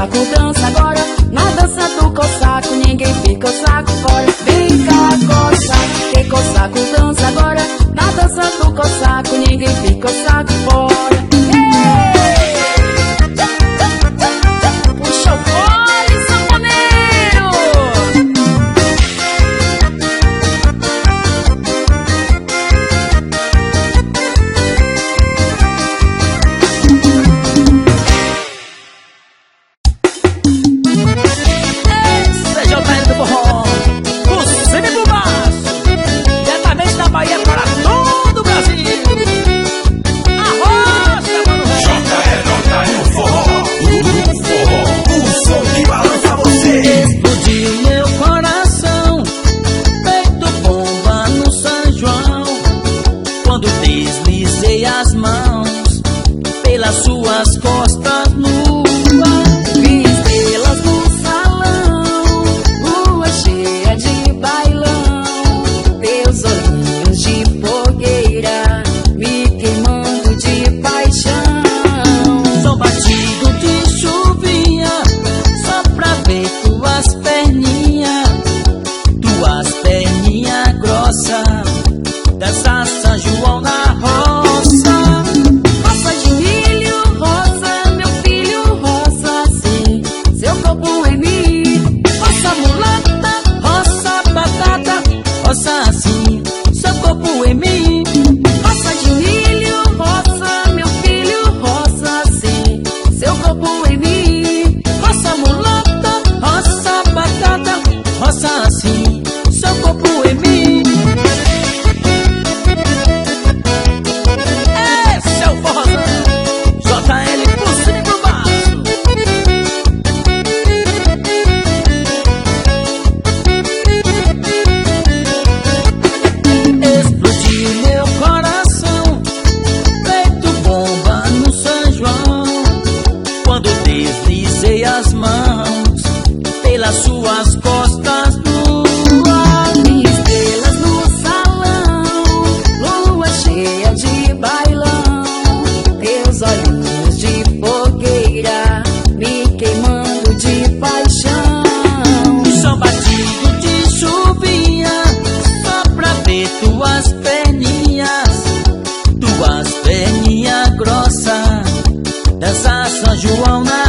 cossaco, dança agora. Na dança do cossaco, ninguém fica o saco fora. Vem cá, cossaco, que cossaco, dança agora. Na dança do cossaco, ninguém fica o saco fora. Puxa o fole, sanfoneiro! Esse é JL do Forró, o semi-bombaço, diretamente da Bahia para todo o Brasil. Arrocha, mano! JL do Forró, o som que balança você. Explodiu meu coração, feito bomba no São João, quando deslizei as mãos pelas suas costas nuas. Vi estrelas no salão, lua cheia de bailão. Teus olhinhos de fogueira me queimando de paixão. Som batido de chuvinha, só pra ver tuas perninhas grossas, dança São João na roça. Roça de milho, roça, meu filho, roça assim, seu corpo em mim. Roça mulata, roça batata, roça assim, seu corpo em mim. Roça de milho, roça, meu filho, roça assim, seu corpo em mim. Roça mulata, roça batata, roça assim, seu corpo em mim. Esse é o forrozão, JL por cima e por baixo. Explodiu meu coração, feito bomba no São João, quando deslizei as mãos pelas suas costas nuas. Vi estrelas no salão, lua cheia de bailão. Teus olhinhos de fogueira me queimando de paixão. Som batido de chuvinha, só pra ver tuas perninhas grossas, dança São João na